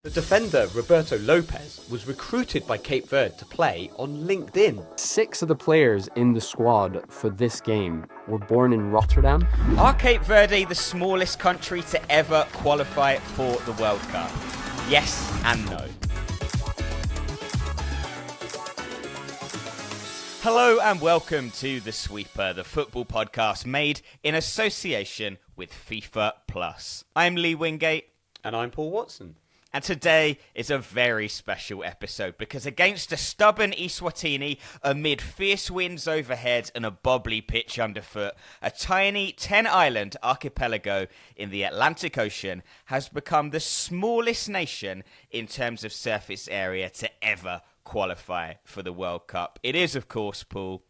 The defender Roberto Lopes was recruited by Cape Verde to play on LinkedIn. 6 of the players in the squad for this game were born in Rotterdam. Are Cape Verde the smallest country to ever qualify for the World Cup? Yes and no. Hello and welcome to The Sweeper, the football podcast made in association with FIFA Plus. I'm Lee Wingate. And I'm Paul Watson. And today is a very special episode because against a stubborn Eswatini, amid fierce winds overhead and a bobbly pitch underfoot, a tiny 10-island archipelago in the Atlantic Ocean has become the smallest nation in terms of surface area to ever qualify for the World Cup. It is, of course, Paul,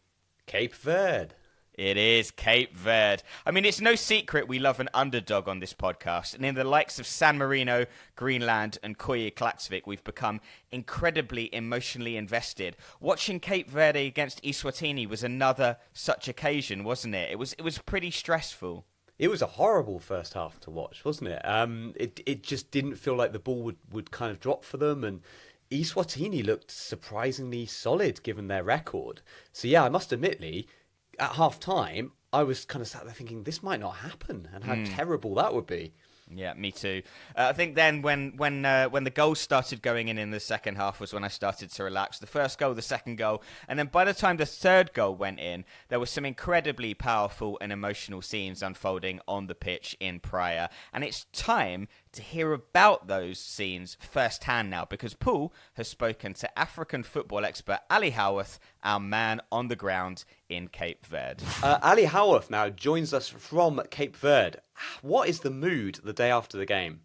Cape Verde. It is Cape Verde. I mean, it's no secret we love an underdog on this podcast. And in the likes of San Marino, Greenland and Koye Klaksvik, we've become incredibly emotionally invested. Watching Cape Verde against Eswatini was another such occasion, wasn't it? It was pretty stressful. It was a horrible first half to watch, wasn't it? It just didn't feel like the ball would kind of drop for them, and Eswatini looked surprisingly solid given their record. So yeah, I must admit, Lee, at half-time, I was kind of sat there thinking, this might not happen, and how terrible that would be. Yeah, me too. I think then when the goals started going in the second half was when I started to relax. The first goal, the second goal, and then by the time the third goal went in, there were some incredibly powerful and emotional scenes unfolding on the pitch in Praia. And it's time to hear about those scenes firsthand now, because Paul has spoken to African football expert Ali Howorth, our man on the ground in Cape Verde. Ali Howorth now joins us from Cape Verde. What is the mood the day after the game?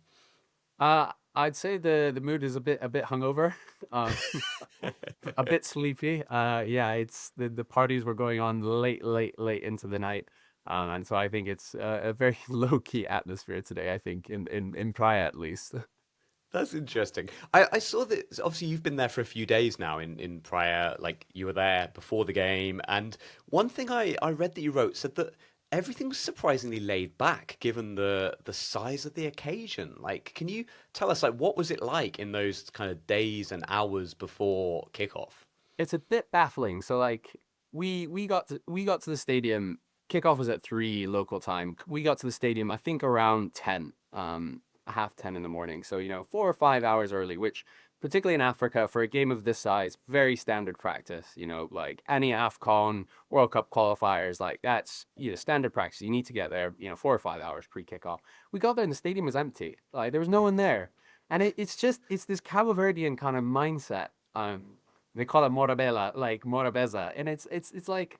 I'd say the mood is a bit hungover, a bit sleepy. Yeah, it's the parties were going on late into the night. And so I think it's a very low-key atmosphere today, I think, in Praia at least. That's interesting. I saw that, obviously, you've been there for a few days now in Praia, like you were there before the game. And one thing I read that you wrote said that everything was surprisingly laid back given the size of the occasion. Like, can you tell us, like, what was it like in those kind of days and hours before kickoff? It's a bit baffling. So, like, we got to the stadium. Kickoff was at 3 local time. We got to the stadium, I think, around 10, 10:30 in the morning. So, 4 or 5 hours early, which, particularly in Africa, for a game of this size, very standard practice. Like any AFCON, World Cup qualifiers, like that's standard practice. You need to get there, 4 or 5 hours pre-kickoff. We got there and the stadium was empty. Like there was no one there. And it's this Cabo Verdean kind of mindset. They call it Morabella, like Morabeza. And it's like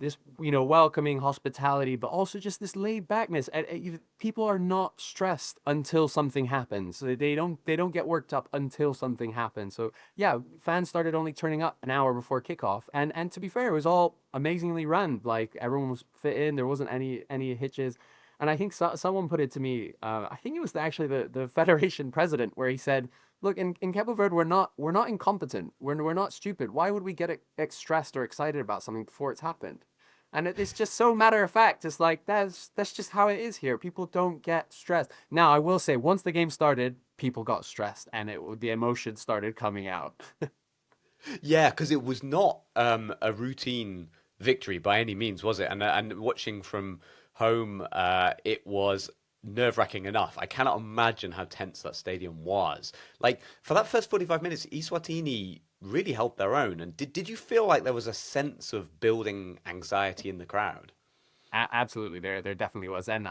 this, welcoming hospitality, but also just this laid backness. And people are not stressed until something happens. So they don't get worked up until something happens. So yeah, fans started only turning up an hour before kickoff. And to be fair, it was all amazingly run. Like everyone was fit in. There wasn't any hitches. And I think someone put it to me. I think it was actually the federation president, where he said, "Look, in Cape Verde, we're not incompetent. We're not stupid. Why would we get stressed or excited about something before it's happened?" And it's just so matter of fact. It's like that's just how it is here. People don't get stressed. Now, I will say, once the game started, people got stressed, and the emotions started coming out. Yeah, because it was not a routine victory by any means, was it? And watching from home, it was nerve-wracking enough. I cannot imagine how tense that stadium was. Like, for that first 45 minutes, Eswatini really held their own. And did you feel like there was a sense of building anxiety in the crowd? Absolutely, there definitely was, and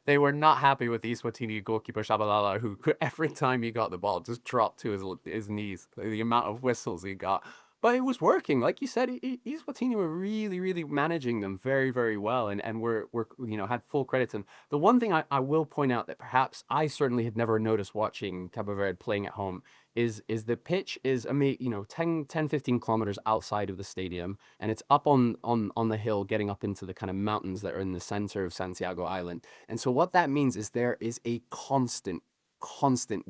they were not happy with the Eswatini goalkeeper Shabalala, who every time he got the ball just dropped to his knees. The amount of whistles he got. But it was working. Like you said, Eswatini were really, really managing them very, very well, and were had full credit to them. The one thing I will point out that perhaps I certainly had never noticed watching Cabo Verde playing at home is the pitch is 10, 15 kilometers outside of the stadium, and it's up on the hill, getting up into the kind of mountains that are in the center of Santiago Island. And so what that means is there is a constant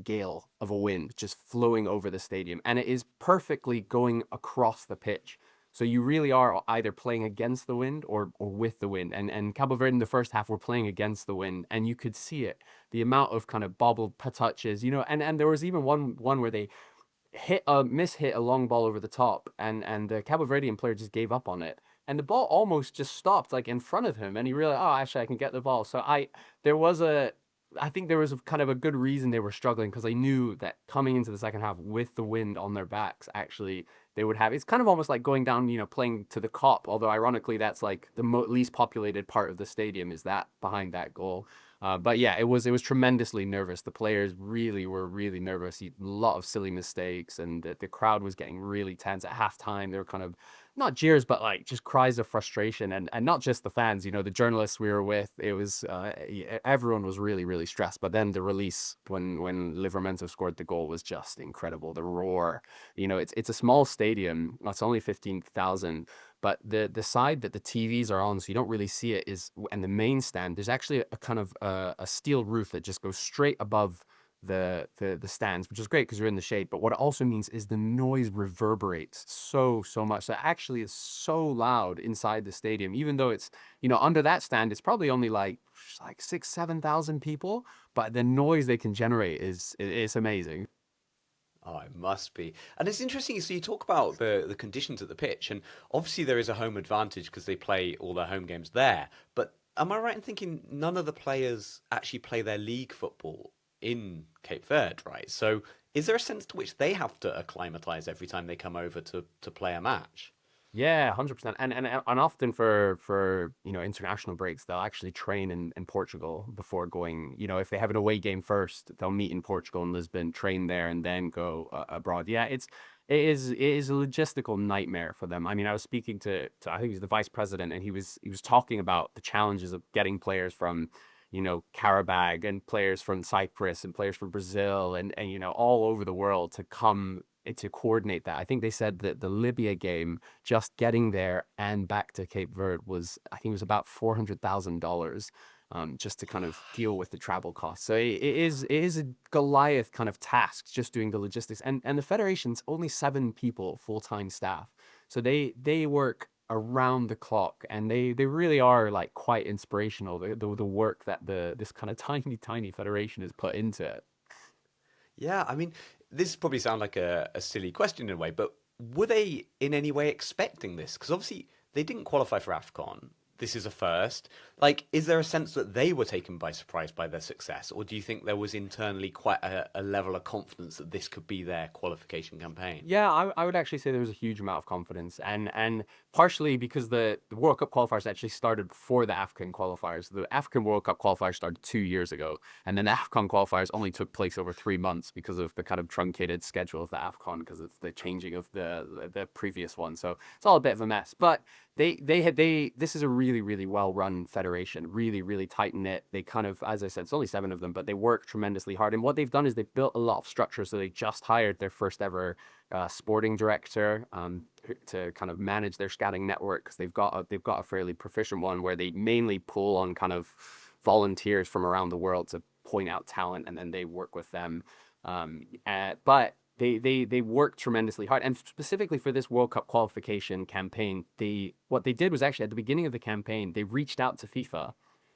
gale of a wind just flowing over the stadium, and it is perfectly going across the pitch. So you really are either playing against the wind or with the wind. And Cabo Verde in the first half were playing against the wind, and you could see it. The amount of kind of bobbled touches, and there was even one where they hit a long ball over the top, and the Cabo Verdean player just gave up on it, and the ball almost just stopped like in front of him, and he realized, oh, actually I can get the ball. So there was a I think there was a kind of a good reason they were struggling, because they knew that coming into the second half with the wind on their backs, actually they would have, it's kind of almost like going down, playing to the Cop, although ironically that's like the least populated part of the stadium is that behind that goal. But yeah, it was tremendously nervous. The players really were really nervous. A lot of silly mistakes, and the crowd was getting really tense at halftime. They were kind of not jeers, but like just cries of frustration, and not just the fans. The journalists we were with. It was everyone was really really stressed. But then the release when Livramento scored the goal was just incredible. The roar. It's a small stadium. It's only 15,000. But the side that the TVs are on, so you don't really see it, and the main stand, there's actually a kind of a steel roof that just goes straight above the stands, which is great because you're in the shade. But what it also means is the noise reverberates so much. So it actually is so loud inside the stadium, even though it's, under that stand, it's probably only like 6,000-7,000 people, but the noise they can generate is amazing. Oh, it must be. And it's interesting. So you talk about the conditions at the pitch, and obviously there is a home advantage because they play all their home games there. But am I right in thinking none of the players actually play their league football in Cape Verde, right? So is there a sense to which they have to acclimatize every time they come over to play a match? Yeah, 100%. And often for international breaks, they'll actually train in Portugal before going. If they have an away game first, they'll meet in Portugal and Lisbon, train there, and then go abroad. Yeah, it is a logistical nightmare for them. I mean, I was speaking to I think he's the vice president, and he was talking about the challenges of getting players from Karabag, and players from Cyprus, and players from Brazil, and all over the world to come to coordinate that. I think they said that the Libya game, just getting there and back to Cape Verde, I think it was about $400,000, just to kind of deal with the travel costs. So it is a Goliath kind of task, just doing the logistics. And the federation's only 7 people full-time staff, so they work around the clock, and they really are like quite inspirational, the work that this kind of tiny federation has put into it. Yeah, I mean, this probably sound like a silly question in a way, but were they in any way expecting this? Because obviously they didn't qualify for AFCON. This is a first. Like, is there a sense that they were taken by surprise by their success, or do you think there was internally quite a level of confidence that this could be their qualification campaign? Yeah, I would actually say there was a huge amount of confidence, and partially because the World Cup qualifiers actually started before the African qualifiers. The African World Cup qualifiers started 2 years ago, and then the AFCON qualifiers only took place over 3 months because of the kind of truncated schedule of the AFCON, because it's the changing of the previous one. So it's all a bit of a mess. But this is a really really well run federation, really really tight knit. They kind of, as I said, it's only 7 of them, but they work tremendously hard. And what they've done is they've built a lot of structure. So they just hired their first ever sporting director, to kind of manage their scouting network, because they've got a fairly proficient one where they mainly pull on kind of volunteers from around the world to point out talent, and then they work with them. But they work tremendously hard, and specifically for this World Cup qualification campaign, what they did was actually at the beginning of the campaign they reached out to FIFA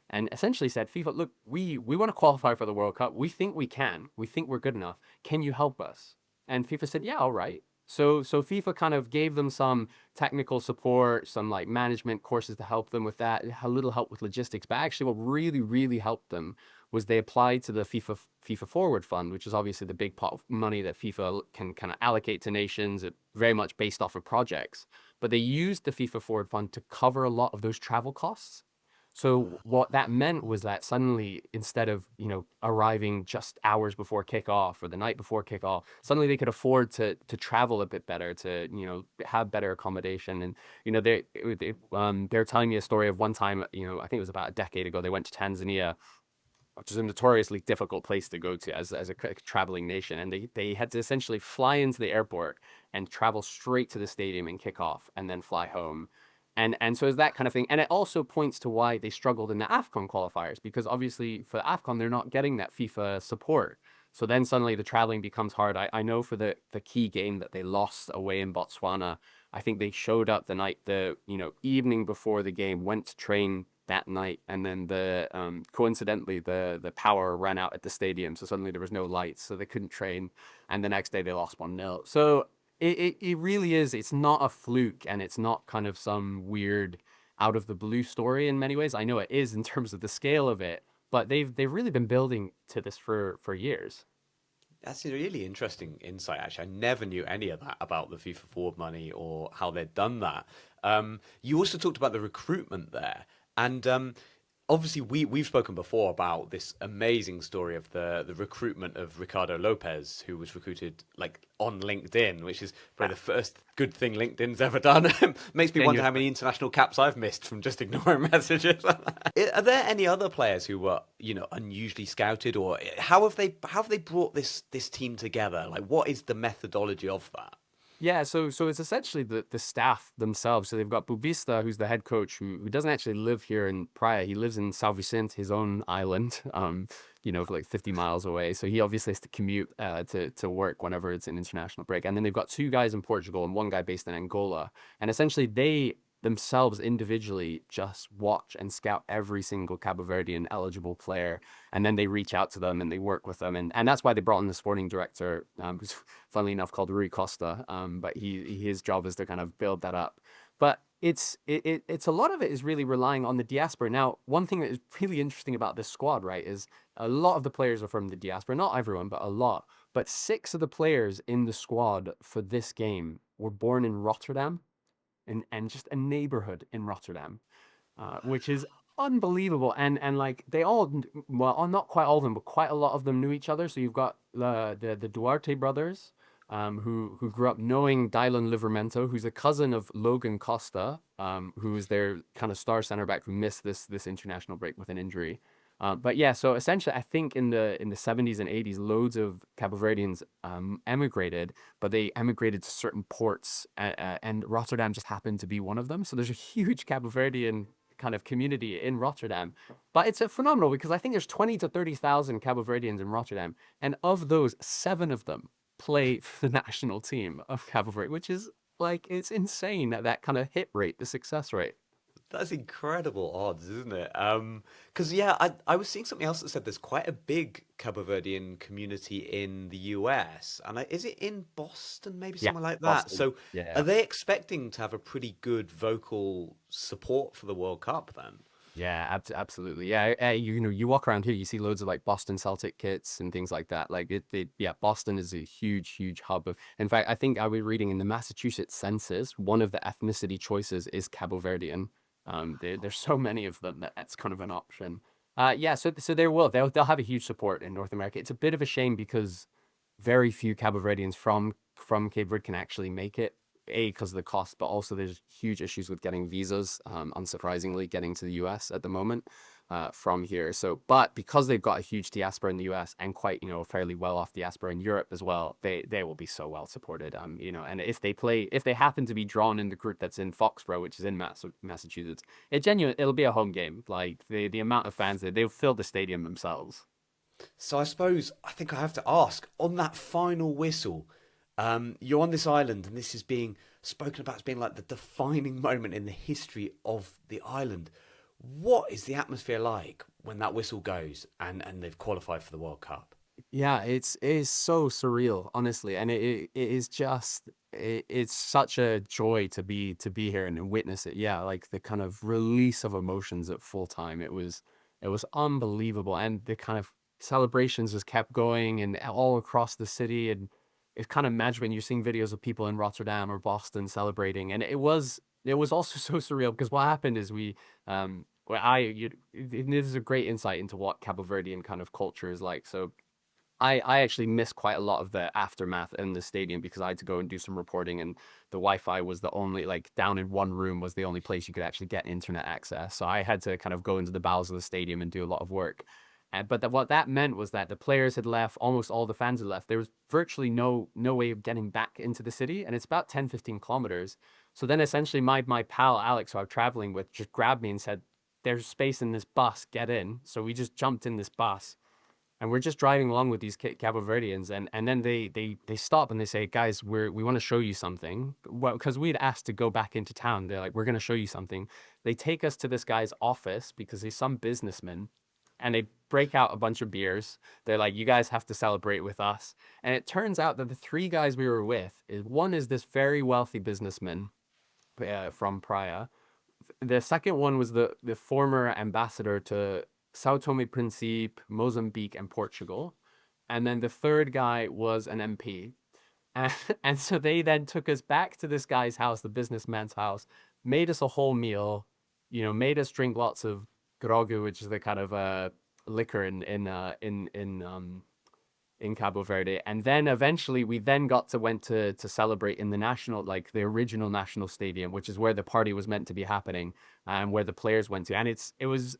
and essentially said, FIFA, look, we want to qualify for the World Cup. We think we can. We think we're good enough. Can you help us? And FIFA said, yeah, all right. So FIFA kind of gave them some technical support, some like management courses to help them with that, a little help with logistics. But actually, what really really helped them was they applied to the FIFA Forward Fund, which is obviously the big pot of money that FIFA can kind of allocate to nations, very much based off of projects. But they used the FIFA Forward Fund to cover a lot of those travel costs. So what that meant was that suddenly, instead of, arriving just hours before kickoff or the night before kickoff, suddenly they could afford to travel a bit better, to, have better accommodation. And, they're telling me a story of one time, I think it was about a decade ago, they went to Tanzania, which is a notoriously difficult place to go to as a traveling nation. And they had to essentially fly into the airport and travel straight to the stadium and kick off, and then fly home. And so it's that kind of thing. And it also points to why they struggled in the AFCON qualifiers, because obviously for AFCON, they're not getting that FIFA support. So then suddenly the traveling becomes hard. I know for the key game that they lost away in Botswana, I think they showed up the evening before the game, went to train that night, and then coincidentally the power ran out at the stadium, so suddenly there was no lights, so they couldn't train, and the next day they lost 1-0. So it really is. It's not a fluke, and it's not kind of some weird out of the blue story in many ways. I know it is in terms of the scale of it, but they've really been building to this for years. That's a really interesting insight, actually. I never knew any of that about the FIFA forward money or how they'd done that. You also talked about the recruitment there, and obviously we've spoken before about this amazing story of the recruitment of Ricardo Lopes, who was recruited like on LinkedIn, which is probably the first good thing LinkedIn's ever done. Makes me wonder how many international caps I've missed from just ignoring messages. Are there any other players who were, unusually scouted, or how have they brought this team together? Like, what is the methodology of that? Yeah, so it's essentially the staff themselves. So they've got Bubista, who's the head coach, who doesn't actually live here in Praia. He lives in São Vicente, his own island, for like 50 miles away. So he obviously has to commute to work whenever it's an international break. And then they've got two guys in Portugal and one guy based in Angola. And essentially they themselves individually just watch and scout every single Cabo Verdean eligible player, and then they reach out to them and they work with them, and that's why they brought in the sporting director, who's funnily enough called Rui Costa, but his job is to kind of build that up. But it's a lot of it is really relying on the diaspora. Now, one thing that is really interesting about this squad, right, is a lot of the players are from the diaspora, not everyone, but a lot. But 6 of the players in the squad for this game were born in Rotterdam, and just a neighborhood in Rotterdam, which is unbelievable. And like they all, well, not quite all of them, but quite a lot of them knew each other. So you've got the Duarte brothers, who grew up knowing Dylan Livramento, who's a cousin of Logan Costa, who is their kind of star center back who missed this international break with an injury. But yeah, so essentially, I think in the 70s and 80s, loads of Cabo Verdeans emigrated, but they emigrated to certain ports, and Rotterdam just happened to be one of them. So there's a huge Cabo Verdean kind of community in Rotterdam. But it's a phenomenal because I think there's 20 to 30,000 Cabo Verdeans in Rotterdam, and of those, 7 of them play for the national team of Cabo Verde, which is like it's insane that kind of hit rate, the success rate. That's incredible odds, isn't it? Because yeah, I was seeing something else that said there's quite a big Cabo Verdean community in the US, and is it in Boston, maybe Yeah, somewhere like that? Boston. So, Yeah. are they expecting to have a pretty good vocal support for the World Cup then? Yeah, absolutely. Yeah, you walk around here, you see loads of like Boston Celtic kits and things like that. Like yeah, Boston is a huge hub of. In fact, I think I was reading in the Massachusetts census, one of the ethnicity choices is Cabo Verdean. There's so many of them that that's kind of an option. Yeah, so they'll have a huge support in North America. It's a bit of a shame because very few Cabo Verdeans from Cape Verde can actually make it. A, because of the cost, but also there's huge issues with getting visas, unsurprisingly, getting to the US at the moment from here. So, but because they've got a huge diaspora in the US and quite, a fairly well off diaspora in Europe as well, they will be so well supported. And if they happen to be drawn in the group that's in Foxborough, which is in Massachusetts, it'll be a home game. Like the amount of fans there, they'll fill the stadium themselves. So I think I have to ask on that final whistle. You're on this island, and this is being spoken about as being like the defining moment in the history of the island. What is the atmosphere like when that whistle goes and they've qualified for the World Cup? Yeah, it is so surreal, honestly, and it is just it's such a joy to be here and witness it. Yeah, like the kind of release of emotions at full time. It was unbelievable, and the kind of celebrations just kept going and all across the city, and it's kind of magic when you're seeing videos of people in Rotterdam or Boston celebrating, and it was also so surreal because what happened is this is a great insight into what Cabo Verdean kind of culture is like. So I actually missed quite a lot of the aftermath in the stadium because I had to go and do some reporting, and the Wi-Fi was the only, like, down in one room was the only place you could actually get internet access. So I had to kind of go into the bowels of the stadium and do a lot of work. But what that meant was that the players had left, almost all the fans had left. There was virtually no way of getting back into the city, and it's about 10, 15 kilometers. So then essentially my pal Alex, who I'm traveling with, just grabbed me and said, "There's space in this bus, get in." So we just jumped in this bus, And we're just driving along with these Cabo Verdeans, and then they stop and they say, guys, we want to show you something. Well, because we'd asked to go back into town. They're like, we're going to show you something. They take us to this guy's office because he's some businessman, and they break out a bunch of beers. They're like, you guys have to celebrate with us. And it turns out that the three guys we were with, one is this very wealthy businessman from Praia. The second one was the former ambassador to Sao Tome Principe, Mozambique, and Portugal. And then the third guy was an MP. And, and so they then took us back to this guy's house, the businessman's house, made us a whole meal, made us drink lots of grogu, which is the kind of liquor in Cabo Verde. And then eventually we then went to celebrate in the national, like the original national stadium, which is where the party was meant to be happening, and where the players went to. And it was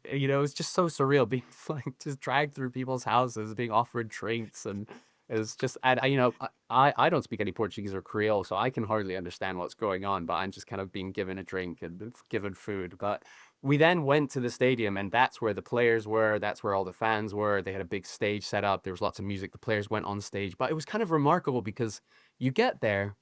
just so surreal being like just dragged through people's houses, being offered drinks. And it was just, and I don't speak any Portuguese or Creole, so I can hardly understand what's going on, but I'm just kind of being given a drink and given food. But we then went to the stadium, and that's where the players were. That's where all the fans were. They had a big stage set up. There was lots of music. The players went on stage. But it was kind of remarkable because you get there,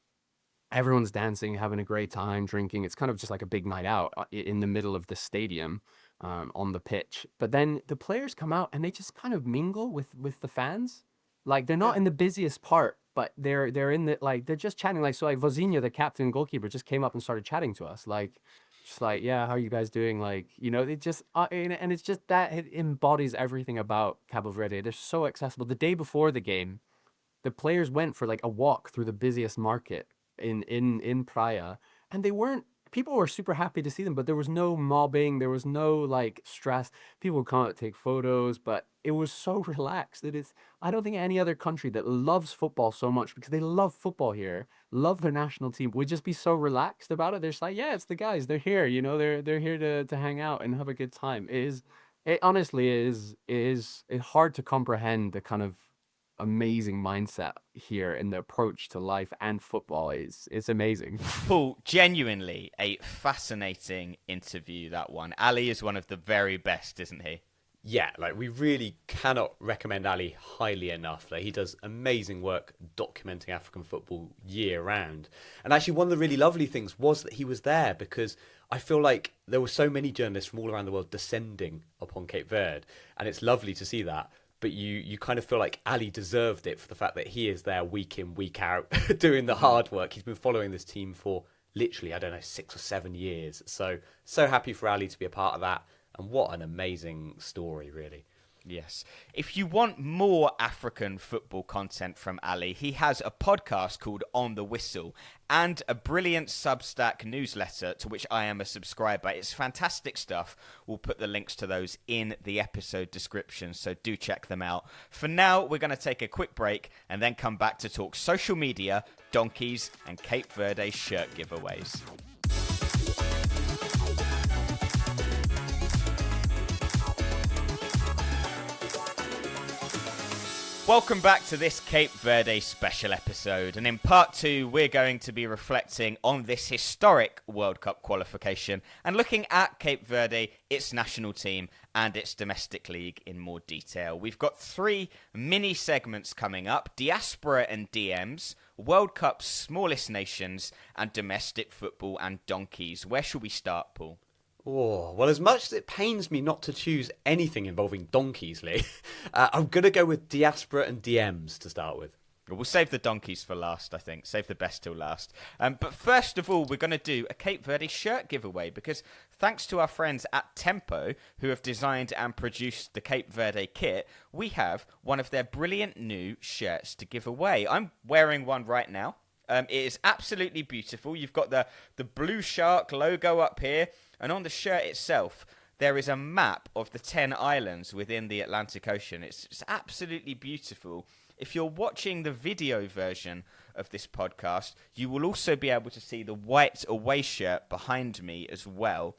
everyone's dancing, having a great time, drinking. It's kind of just like a big night out in the middle of the stadium on the pitch. But then the players come out, and they just kind of mingle with the fans. Like, they're not in the busiest part, but they're in the, like, they're just chatting. Like, so like Vozinha, the captain and goalkeeper, just came up and started chatting to us. Like, just like, yeah, how are you guys doing? Like, it just, and it's just that it embodies everything about Cabo Verde. They're so accessible. The day before the game, the players went for like a walk through the busiest market in Praia, and people were super happy to see them, but there was no mobbing, there was no like stress. People would come out to take photos, but it was so relaxed. I don't think any other country that loves football so much, because they love football here, love their national team, would just be so relaxed about it. They're just like, yeah, it's the guys, they're here, they're here to hang out and have a good time. It honestly is hard to comprehend the kind of amazing mindset here, and the approach to life and football is amazing. Paul, genuinely a fascinating interview, that one. Ali is one of the very best, isn't he? Yeah, like, we really cannot recommend Ali highly enough. Like, he does amazing work documenting African football year round. And actually, one of the really lovely things was that he was there, because I feel like there were so many journalists from all around the world descending upon Cape Verde, and it's lovely to see that. But you kind of feel like Ali deserved it for the fact that he is there week in, week out, doing the hard work. He's been following this team for literally, I don't know, 6 or 7 years. So happy for Ali to be a part of that. And what an amazing story, really. Yes. If you want more African football content from Ali, he has a podcast called On the Whistle and a brilliant Substack newsletter to which I am a subscriber. It's fantastic stuff. We'll put the links to those in the episode description, so do check them out. For now, we're going to take a quick break and then come back to talk social media, donkeys, and Cape Verde shirt giveaways. Welcome back to this Cape Verde special episode, and in part 2 we're going to be reflecting on this historic World Cup qualification and looking at Cape Verde, its national team and its domestic league in more detail. We've got 3 mini segments coming up: Diaspora and DMs, World Cup's smallest nations, and domestic football and donkeys. Where should we start, Paul? Oh, well, as much as it pains me not to choose anything involving donkeys, Lee, I'm going to go with Diaspora and DMs to start with. We'll save the donkeys for last, I think. Save the best till last. But first of all, we're going to do a Cape Verde shirt giveaway, because thanks to our friends at Tempo, who have designed and produced the Cape Verde kit, we have one of their brilliant new shirts to give away. I'm wearing one right now. It is absolutely beautiful. You've got the blue shark logo up here, and on the shirt itself, there is a map of the 10 islands within the Atlantic Ocean. It's absolutely beautiful. If you're watching the video version of this podcast, you will also be able to see the white away shirt behind me as well.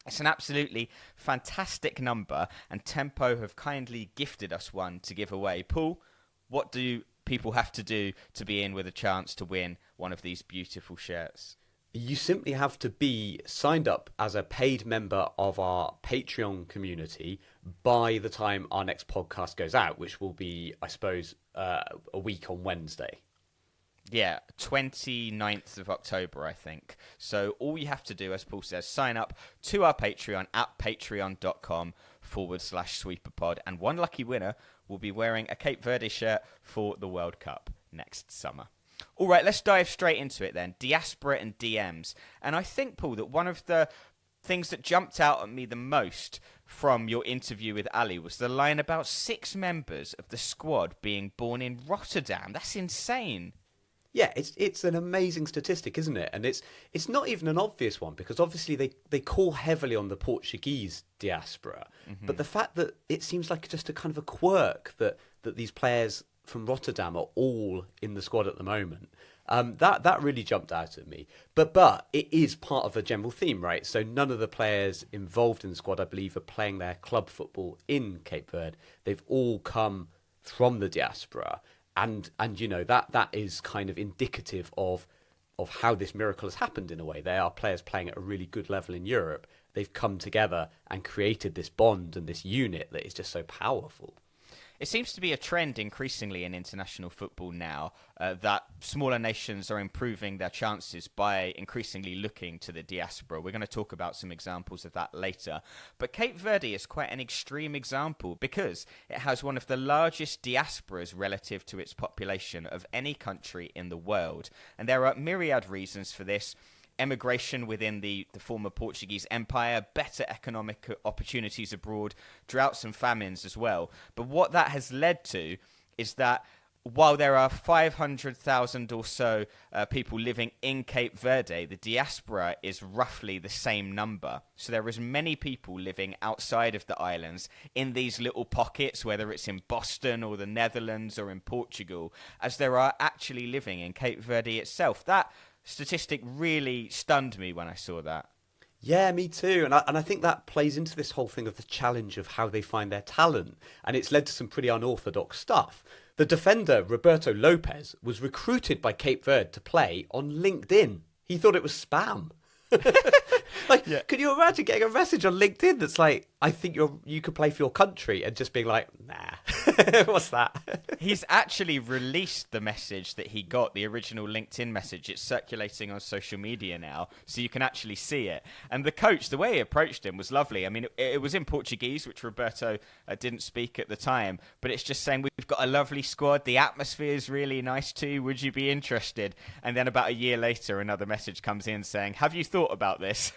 It's an absolutely fantastic number, and Tempo have kindly gifted us one to give away. Paul, what do people have to do to be in with a chance to win one of these beautiful shirts? You simply have to be signed up as a paid member of our Patreon community, by the time our next podcast goes out, which will be, I suppose, a week on Wednesday. Yeah, 29th of October, I think. So all you have to do, as Paul says, sign up to our Patreon at patreon.com/sweeperpod. And one lucky winner will be wearing a Cape Verde shirt for the World Cup next summer. All right, let's dive straight into it then. Diaspora and DMs. And I think, Paul, that one of the things that jumped out at me the most from your interview with Ali was the line about 6 members of the squad being born in Rotterdam. That's insane. Yeah, it's an amazing statistic, isn't it? And it's not even an obvious one, because obviously they call heavily on the Portuguese diaspora, but the fact that it seems like just a kind of a quirk that these players from Rotterdam are all in the squad at the moment, that really jumped out at me. But it is part of a general theme, right? So none of the players involved in the squad, I believe, are playing their club football in Cape Verde. They've all come from the diaspora. And you know, that is kind of indicative of how this miracle has happened in a way. They are players playing at a really good level in Europe. They've come together and created this bond and this unit that is just so powerful. It seems to be a trend increasingly in international football now that smaller nations are improving their chances by increasingly looking to the diaspora. We're going to talk about some examples of that later. But Cape Verde is quite an extreme example because it has one of the largest diasporas relative to its population of any country in the world. And there are myriad reasons for this. Emigration within the former Portuguese Empire, better economic opportunities abroad, droughts and famines as well. But what that has led to is that while there are 500,000 or so people living in Cape Verde, the diaspora is roughly the same number. So there is many people living outside of the islands in these little pockets, whether it's in Boston or the Netherlands or in Portugal, as there are actually living in Cape Verde itself. That statistic really stunned me when I saw that. Yeah, me too. And I think that plays into this whole thing of the challenge of how they find their talent. And it's led to some pretty unorthodox stuff. The defender, Roberto Lopes, was recruited by Cape Verde to play on LinkedIn. He thought it was spam. Could you imagine getting a message on LinkedIn that's like, I think you could play for your country, and just being like, nah, what's that? He's actually released the message that he got, the original LinkedIn message. It's circulating on social media now, so you can actually see it. And the coach, the way he approached him was lovely. I mean, it was in Portuguese, which Roberto didn't speak at the time, but it's just saying, we've got a lovely squad. The atmosphere is really nice too. Would you be interested? And then about a year later, another message comes in saying, have you thought about this?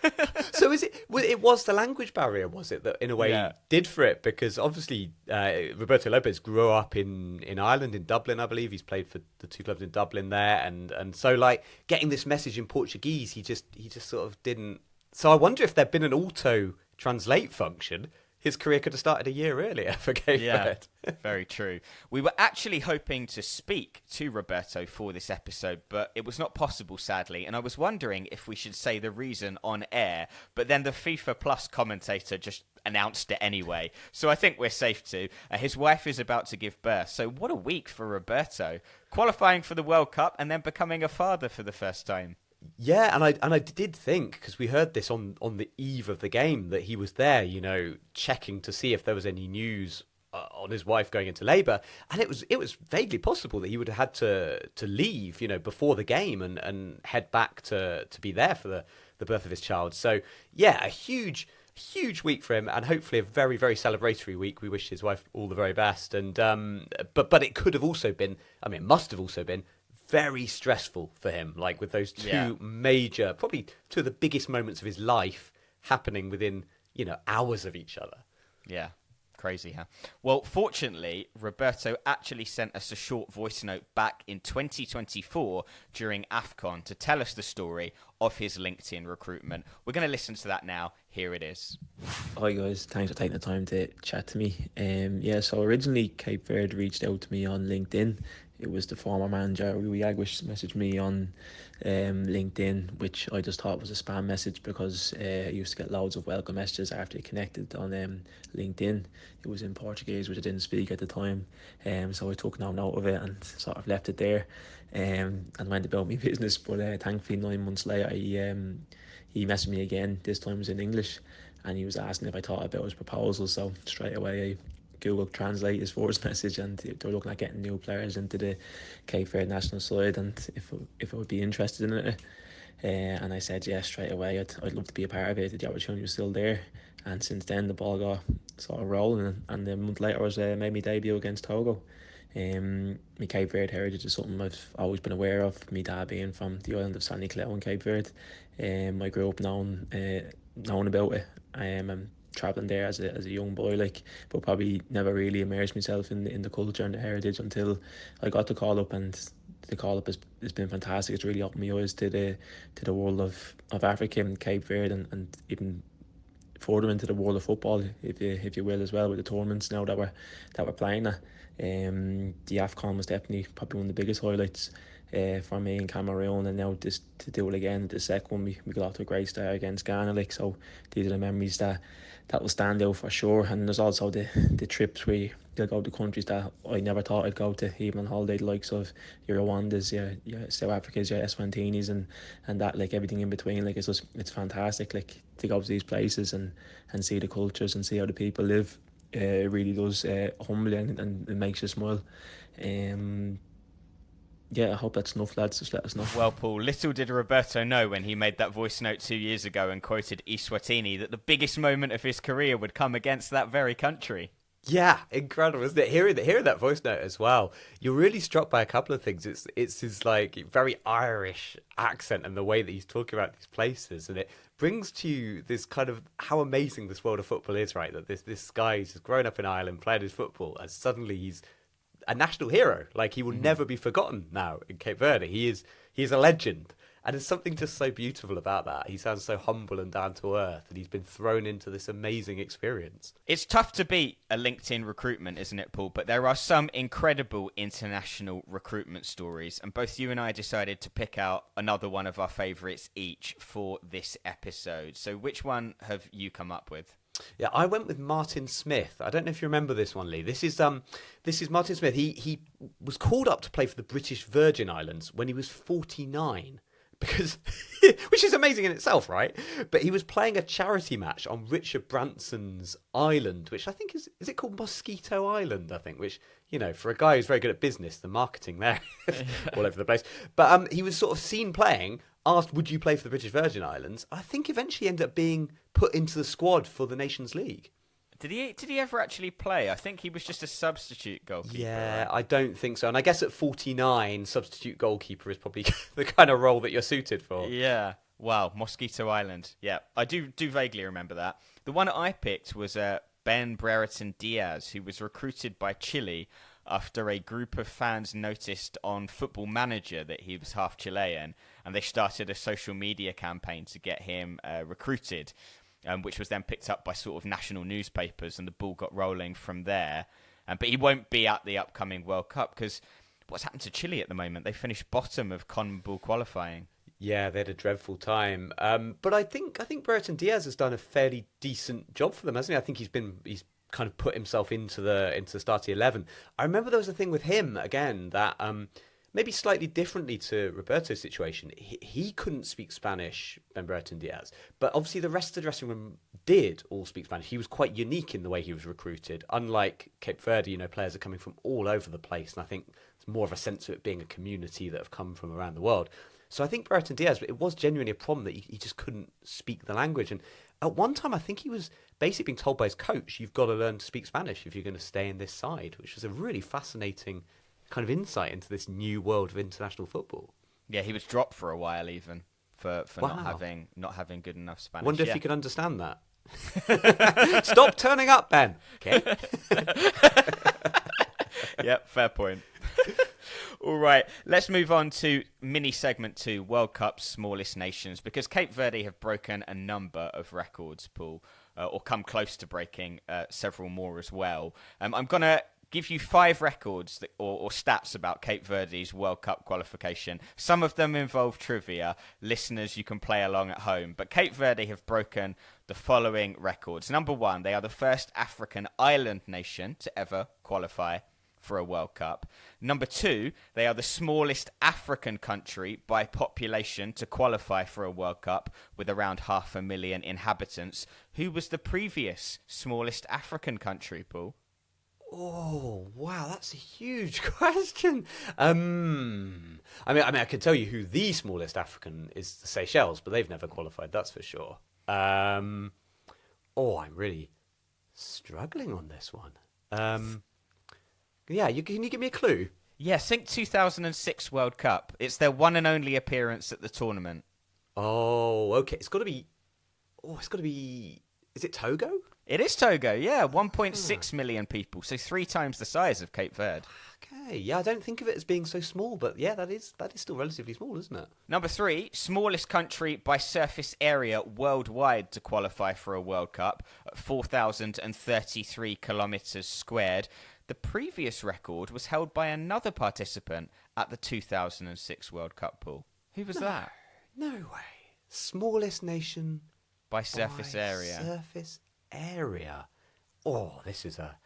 So it was the language barrier, was it, that in a way did for it? Because obviously Roberto Lopes grew up in Ireland, in Dublin, I believe. He's played for the 2 clubs in Dublin there, and so like getting this message in Portuguese, he just sort of didn't. So I wonder if there'd been an auto translate function, his career could have started a year earlier for Cape Verde. Very true. We were actually hoping to speak to Roberto for this episode, but it was not possible, sadly. And I was wondering if we should say the reason on air, but then the FIFA Plus commentator just announced it anyway. So I think we're safe to. His wife is about to give birth. So what a week for Roberto. Qualifying for the World Cup and then becoming a father for the first time. Yeah, and I did think, because we heard this on the eve of the game, that he was there, you know, checking to see if there was any news on his wife going into labour, and it was vaguely possible that he would have had to leave, you know, before the game and head back to be there for the birth of his child. So yeah, a huge week for him, and hopefully a very, very celebratory week. We wish his wife all the very best. And but it could have also been, I mean, it must have also been very stressful for him, like with those two major, probably two of the biggest moments of his life happening within, you know, hours of each other. Yeah. Crazy, huh? Well, fortunately, Roberto actually sent us a short voice note back in 2024 during AFCON to tell us the story of his LinkedIn recruitment. We're going to listen to that now. Here it is. Hi guys, thanks for taking the time to chat to me. So originally Cape Verde reached out to me on LinkedIn. It was the former manager, Rui Aguas, messaged me on LinkedIn, which I just thought was a spam message because I used to get loads of welcome messages after I connected on LinkedIn. It was in Portuguese, which I didn't speak at the time, so I took no note of it and sort of left it there and went about my business. But thankfully 9 months later he messaged me again. This time it was in English, and he was asking if I thought about his proposal. So straight away I Google Translate his voice message, and they were looking at getting new players into the Cape Verde national side, and if I would be interested in it. And I said yes straight away. I'd love to be a part of it. The opportunity was still there, and since then the ball got sort of rolling. And a month later, I was made my debut against Togo. My Cape Verde heritage is something I've always been aware of. My dad being from the island of San Nicolau in Cape Verde, I grew up knowing about it. I'm travelling there as a young boy, like, but probably never really immersed myself in the culture and the heritage until I got the call up, and the call up has been fantastic. It's really opened my eyes to the world of Africa and Cape Verde, and even further into the world of football, if you will, as well, with the tournaments now that we're playing at. The AFCON was definitely probably one of the biggest highlights for me in Cameroon, and now just to do it again, the second one, we got off to a great start against Ghana. Like, so these are the memories that will stand out for sure. And there's also the trips where you'll go to countries that I never thought I'd go to, even on holiday, the likes of your Rwandas, your South Africas, your Eswatinis, and that, like, everything in between. Like, it's fantastic, like, to go to these places and see the cultures and see how the people live. It really does humble you, and it makes you smile. Yeah, I hope that's enough, lads. Just let us know. Well, Paul, little did Roberto know when he made that voice note 2 years ago and quoted Eswatini that the biggest moment of his career would come against that very country. Yeah, incredible, isn't it? Hearing that voice note as well, you're really struck by a couple of things. It's his, like, very Irish accent and the way that he's talking about these places, and it brings to you this kind of how amazing this world of football is, right? That this guy who's grown up in Ireland, playing his football, and suddenly he's a national hero. Like, he will never be forgotten now in Cape Verde. He is a legend. And there's something just so beautiful about that. He sounds so humble and down to earth, and he's been thrown into this amazing experience. It's tough to beat a LinkedIn recruitment, isn't it, Paul? But there are some incredible international recruitment stories, and both you and I decided to pick out another one of our favourites each for this episode. So which one have you come up with? Yeah, I went with Martin Smith. I don't know if you remember this one, Lee. This is Martin Smith. He was called up to play for the British Virgin Islands when he was 49. Because, which is amazing in itself, right? But he was playing a charity match on Richard Branson's island, which I think is it called Mosquito Island, I think, which, you know, for a guy who's very good at business, the marketing there all over the place. But he was sort of seen playing, asked, would you play for the British Virgin Islands? I think eventually ended up being put into the squad for the Nations League. Did he ever actually play? I think he was just a substitute goalkeeper. Yeah, right? I don't think so. And I guess at 49, substitute goalkeeper is probably the kind of role that you're suited for. Yeah. Wow, Mosquito Island. Yeah, I do vaguely remember that. The one I picked was Ben Brereton Diaz, who was recruited by Chile after a group of fans noticed on Football Manager that he was half Chilean, and they started a social media campaign to get him recruited. Which was then picked up by sort of national newspapers, and the ball got rolling from there. But he won't be at the upcoming World Cup because what's happened to Chile at the moment? They finished bottom of CONMEBOL qualifying. Yeah, they had a dreadful time. But I think Brereton Diaz has done a fairly decent job for them, hasn't he? I think he's kind of put himself into the starting 11. I remember there was a thing with him again that maybe slightly differently to Roberto's situation. He couldn't speak Spanish, Ben Brereton Diaz, but obviously the rest of the dressing room did all speak Spanish. He was quite unique in the way he was recruited. Unlike Cape Verde, you know, players are coming from all over the place, and I think it's more of a sense of it being a community that have come from around the world. So I think Brereton Diaz, it was genuinely a problem that he just couldn't speak the language. And at one time, I think he was basically being told by his coach, you've got to learn to speak Spanish if you're going to stay in this side, which was a really fascinating kind of insight into this new world of international football. Yeah, he was dropped for a while even for Wow. not having good enough Spanish. Wonder if you could understand that. Stop turning up, Ben. Okay. Yep, fair point. All right, let's move on to mini segment 2, World Cup's smallest nations, because Cape Verde have broken a number of records, Paul, or come close to breaking several more as well. I'm going to give you 5 records or stats about Cape Verde's World Cup qualification. Some of them involve trivia. Listeners, you can play along at home. But Cape Verde have broken the following records. Number 1, they are the first African island nation to ever qualify for a World Cup. Number 2, they are the smallest African country by population to qualify for a World Cup, with around 500,000 inhabitants. Who was the previous smallest African country, Paul? Oh, wow, that's a huge question. I can tell you who the smallest African is, the Seychelles, but they've never qualified, that's for sure. I'm really struggling on this one. Can you give me a clue? Yeah, think 2006 World Cup. It's their one and only appearance at the tournament. Oh, okay. It's got to be. Is it Togo? It is Togo, yeah. 1.6 million people, so 3 times the size of Cape Verde. Okay, yeah, I don't think of it as being so small, but yeah, that is still relatively small, isn't it? Number 3, smallest country by surface area worldwide to qualify for a World Cup, at 4,033 kilometres squared. The previous record was held by another participant at the 2006 World Cup, Paul. Who was that? No way. Smallest nation by surface area. Surface area. Oh, this is a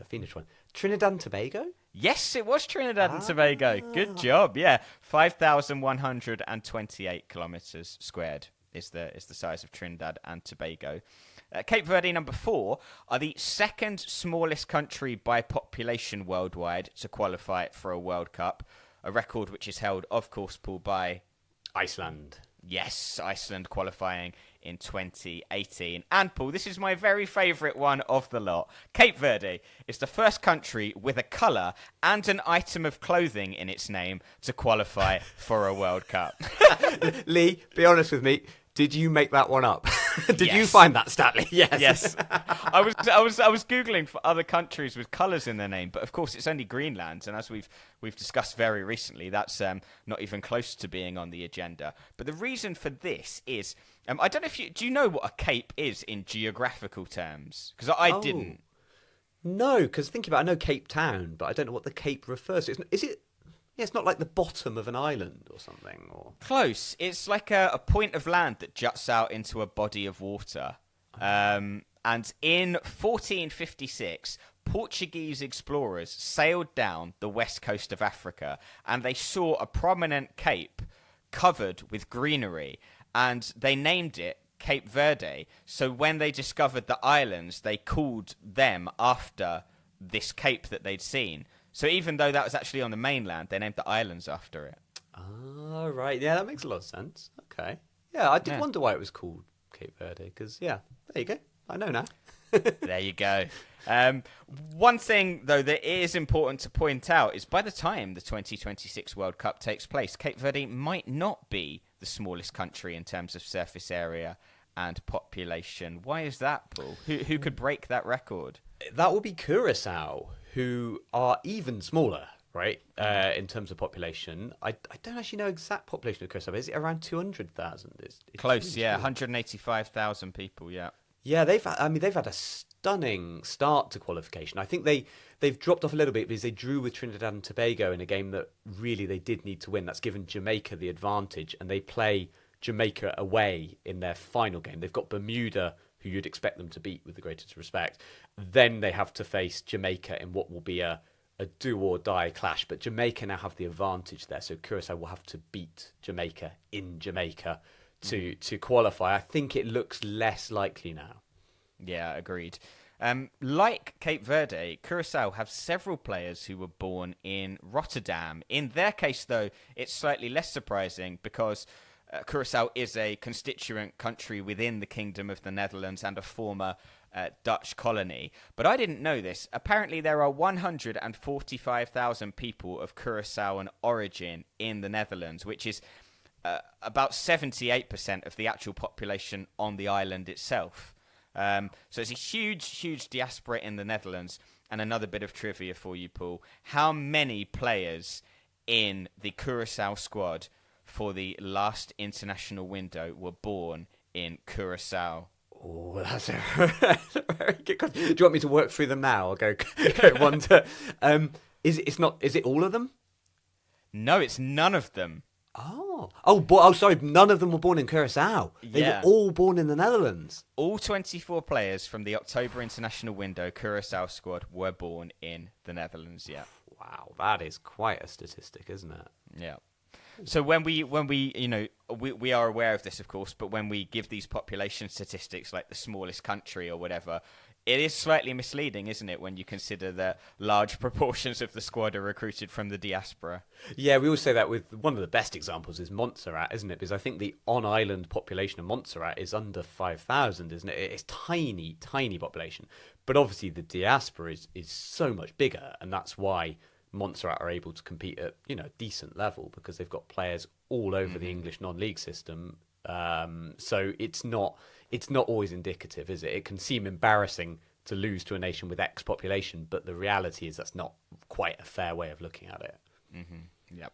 fiendish one. Trinidad and Tobago? Yes, it was Trinidad and Tobago. Good job. Yeah, 5,128 kilometres squared is the size of Trinidad and Tobago. Cape Verde, number 4, are the second smallest country by population worldwide to qualify for a World Cup, a record which is held, of course, Paul, by Iceland. Yes, Iceland qualifying in 2018. And Paul, this is my very favourite one of the lot. Cape Verde is the first country with a colour and an item of clothing in its name to qualify for a World Cup. Lee, be honest with me. Did you make that one up? Did Yes. you find that stat, Lee? Yes. Yes. I was Googling for other countries with colours in their name, but of course it's only Greenland, and as we've discussed very recently, that's not even close to being on the agenda. But the reason for this is, I don't know if do you know what a cape is in geographical terms? Because I didn't. No, because thinking about it, I know Cape Town, but I don't know what the Cape refers to. Is it? Yeah, it's not like the bottom of an island or something, or Close. It's like a point of land that juts out into a body of water. And in 1456, Portuguese explorers sailed down the west coast of Africa, and they saw a prominent cape covered with greenery, and they named it Cape Verde. So when they discovered the islands, they called them after this cape that they'd seen. So even though that was actually on the mainland, they named the islands after it. Ah, right. Yeah, that makes a lot of sense. Okay. Yeah, I did wonder why it was called Cape Verde, because, yeah, there you go. I know now. There you go. One thing, though, that is important to point out is by the time the 2026 World Cup takes place, Cape Verde might not be the smallest country in terms of surface area and population. Why is that, Paul? Who could break that record? That would be Curacao, who are even smaller, right, in terms of population. I don't actually know exact population of Curacao. Is it around 200,000? It's Close, really yeah, small. 185,000 people, yeah. Yeah, they've had a stunning start to qualification. I think they've dropped off a little bit because they drew with Trinidad and Tobago in a game that really they did need to win. That's given Jamaica the advantage, and they play Jamaica away in their final game. They've got Bermuda, who you'd expect them to beat with the greatest respect. Then they have to face Jamaica in what will be a do-or-die clash. But Jamaica now have the advantage there, so Curacao will have to beat Jamaica in Jamaica to qualify. I think it looks less likely now. Yeah, agreed. Like Cape Verde, Curacao have several players who were born in Rotterdam. In their case, though, it's slightly less surprising because Curacao is a constituent country within the Kingdom of the Netherlands and a former Dutch colony. But I didn't know this. Apparently, there are 145,000 people of Curaçaoan origin in the Netherlands, which is about 78% of the actual population on the island itself. So it's a huge, huge diaspora in the Netherlands. And another bit of trivia for you, Paul. How many players in the Curaçao squad for the last international window were born in Curaçao? Oh, that's a very good question. Do you want me to work through them now? I'll go one to... Is it all of them? No, it's none of them. Sorry, none of them were born in Curaçao. They were all born in the Netherlands. All 24 players from the October international window Curaçao squad were born in the Netherlands, yeah. Wow, that is quite a statistic, isn't it? Yeah. So when we we are aware of this, of course, but when we give these population statistics like the smallest country or whatever, it is slightly misleading, isn't it, when you consider that large proportions of the squad are recruited from the diaspora? Yeah, we always say that with one of the best examples is Montserrat, isn't it? Because I think the on-island population of Montserrat is under 5,000, isn't it? It's tiny, tiny population. But obviously the diaspora is so much bigger, and that's why Montserrat are able to compete at a decent level, because they've got players all over the English non-league system. So it's not always indicative, is it? It can seem embarrassing to lose to a nation with X population, but the reality is that's not quite a fair way of looking at it. Yep.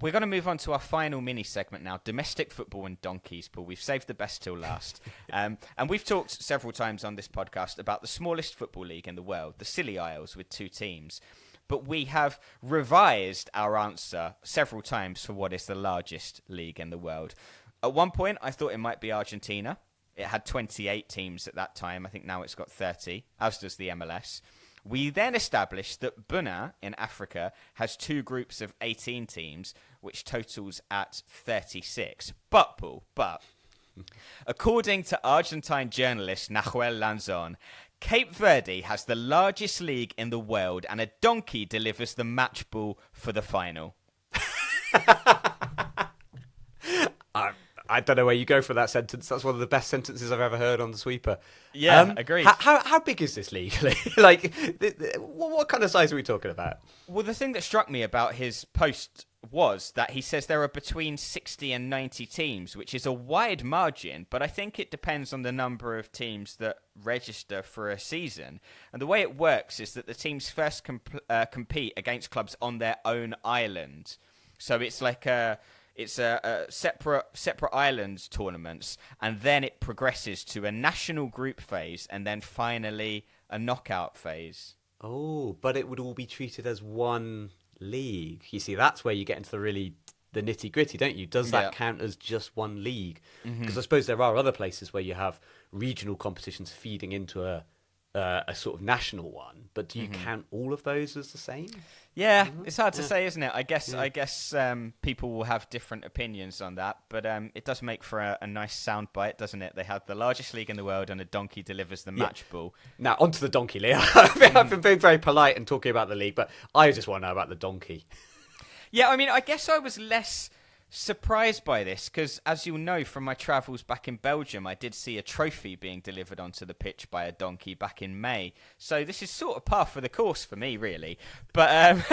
We're going to move on to our final mini segment now, domestic football and donkeys, Paul. We've saved the best till last. And we've talked several times on this podcast about the smallest football league in the world, the Scilly Isles, with 2 teams. But we have revised our answer several times for what is the largest league in the world. At one point, I thought it might be Argentina. It had 28 teams at that time. I think now it's got 30, as does the MLS. We then established that Benin in Africa has 2 groups of 18 teams, which totals at 36. But, Paul, according to Argentine journalist Nahuel Lanzon, Cape Verde has the largest league in the world, and a donkey delivers the match ball for the final. I don't know where you go for that sentence. That's one of the best sentences I've ever heard on the sweeper. Yeah, agreed. How big is this league? Like, what kind of size are we talking about? Well, the thing that struck me about his post was that he says there are between 60 and 90 teams, which is a wide margin, but I think it depends on the number of teams that register for a season. And the way it works is that the teams first compete against clubs on their own island. So it's like a separate islands tournaments, and then it progresses to a national group phase, and then finally a knockout phase. Oh, but it would all be treated as one league. You see, that's where you get into the nitty gritty, don't you? Does that count as just one league? Because I suppose there are other places where you have regional competitions feeding into a sort of national one, but do you count all of those as the same? Yeah, it's hard to say, isn't it? I guess people will have different opinions on that, but it does make for a nice soundbite, doesn't it? They have the largest league in the world, and a donkey delivers the match ball. Now, onto the donkey, Leah. I've been being very polite and talking about the league, but I just want to know about the donkey. Yeah, I mean, I guess I was less surprised by this because, as you'll know from my travels back in Belgium, I did see a trophy being delivered onto the pitch by a donkey back in May. So this is sort of par for the course for me, really. But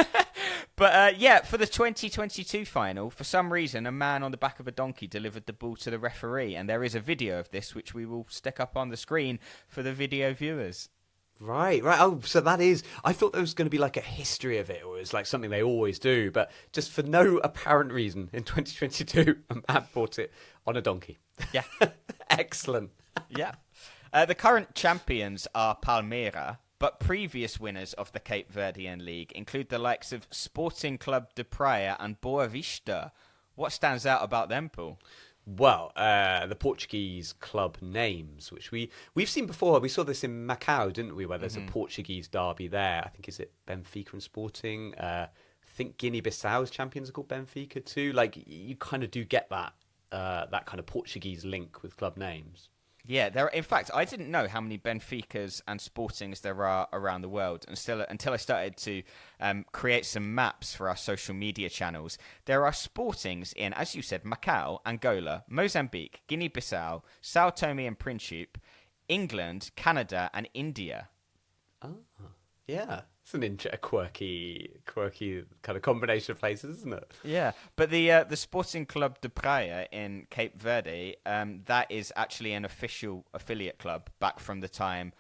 yeah, for the 2022 final, for some reason, a man on the back of a donkey delivered the ball to the referee, and there is a video of this which we will stick up on the screen for the video viewers. Right. Oh, so that is... I thought there was going to be like a history of it, or it's like something they always do, but just for no apparent reason, in 2022, a man bought it on a donkey. Yeah. Excellent. Yeah. The current champions are Palmeira, but previous winners of the Cape Verdean League include the likes of Sporting Club de Praia and Boa Vista. What stands out about them, Paul? Well, the Portuguese club names, which we've seen before. We saw this in Macau, didn't we, where there's a Portuguese derby there. I think, is it Benfica and Sporting? I think Guinea-Bissau's champions are called Benfica too. Like, you kind of do get that kind of Portuguese link with club names. Yeah, in fact, I didn't know how many Benficas and Sportings there are around the world until I started to create some maps for our social media channels. There are Sportings in, as you said, Macau, Angola, Mozambique, Guinea-Bissau, Sao Tome and Principe, England, Canada, and India. Oh, yeah. It's a quirky kind of combination of places, isn't it? Yeah, but the Sporting Club de Praia in Cape Verde, that is actually an official affiliate club back from the time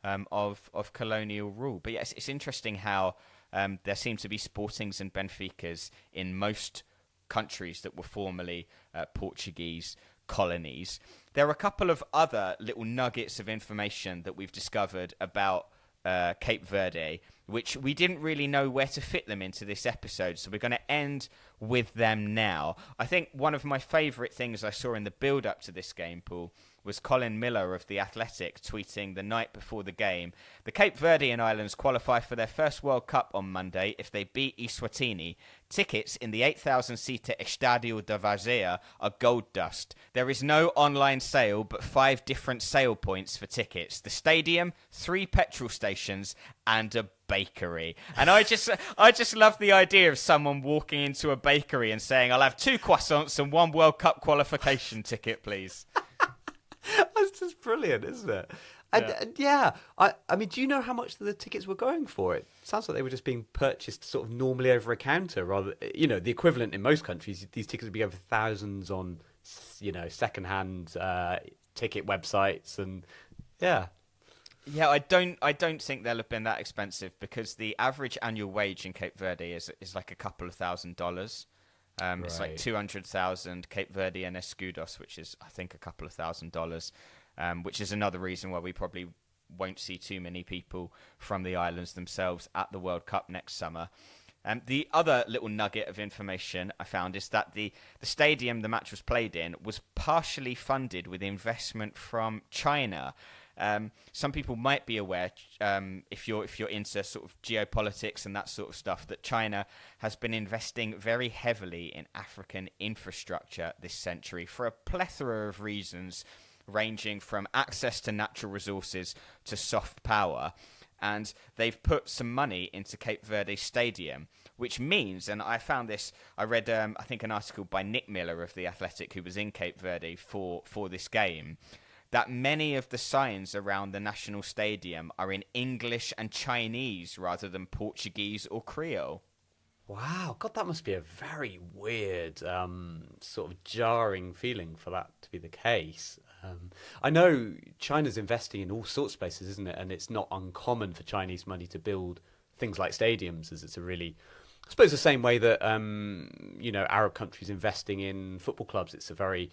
of colonial rule. But yes, it's interesting how there seem to be Sportings and Benficas in most countries that were formerly Portuguese colonies. There are a couple of other little nuggets of information that we've discovered about Cape Verde. which we didn't really know where to fit them into this episode. So we're going to end with them now. I think one of my favourite things I saw in the build-up to this game, Paul, was Colin Miller of The Athletic tweeting the night before the game, the Cape Verdean Islands qualify for their first World Cup on Monday if they beat Eswatini. Tickets in the 8,000-seater Estádio da Várzea are gold dust. There is no online sale, but 5 different sale points for tickets. The stadium, 3 petrol stations, and a bakery. And I just love the idea of someone walking into a bakery and saying, I'll have 2 croissants and 1 World Cup qualification ticket, please. That's just brilliant, isn't it? I mean, do you know how much the tickets were going for? It sounds like they were just being purchased sort of normally over a counter, rather, the equivalent in most countries. These tickets would be over thousands on, second-hand ticket websites, and yeah. Yeah, I don't think they'll have been that expensive, because the average annual wage in Cape Verde is like a couple of $1,000s. It's like 200,000 Cape Verdean escudos, which is, I think, a couple of $1,000s, which is another reason why we probably won't see too many people from the islands themselves at the World Cup next summer. The other little nugget of information I found is that the stadium the match was played in was partially funded with investment from China. Some people might be aware, if you're into sort of geopolitics and that sort of stuff, that China has been investing very heavily in African infrastructure this century for a plethora of reasons, ranging from access to natural resources to soft power. And they've put some money into Cape Verde Stadium, which means, and I found this, I read, I think, an article by Nick Miller of The Athletic, who was in Cape Verde for this game, that many of the signs around the national stadium are in English and Chinese rather than Portuguese or Creole. Wow, God, that must be a very weird, sort of jarring feeling for that to be the case. I know China's investing in all sorts of places, isn't it? And it's not uncommon for Chinese money to build things like stadiums, as it's a really, I suppose, the same way that, Arab countries investing in football clubs. It's a very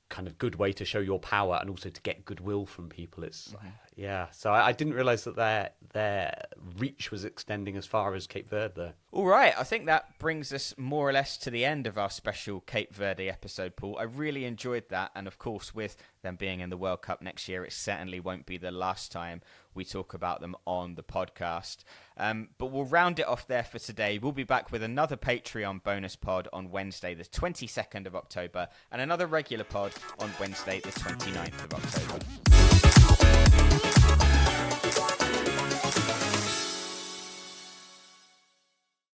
kind of good way to show your power and also to get goodwill from people. It's yeah. So I didn't realise that their reach was extending as far as Cape Verde there. All right, I think that brings us more or less to the end of our special Cape Verde episode, Paul. I really enjoyed that, and of course, with them being in the World Cup next year, it certainly won't be the last time we talk about them on the podcast. But we'll round it off there for today. We'll be back with another Patreon bonus pod on Wednesday, the 22nd of October, and another regular pod on Wednesday, the 29th of October.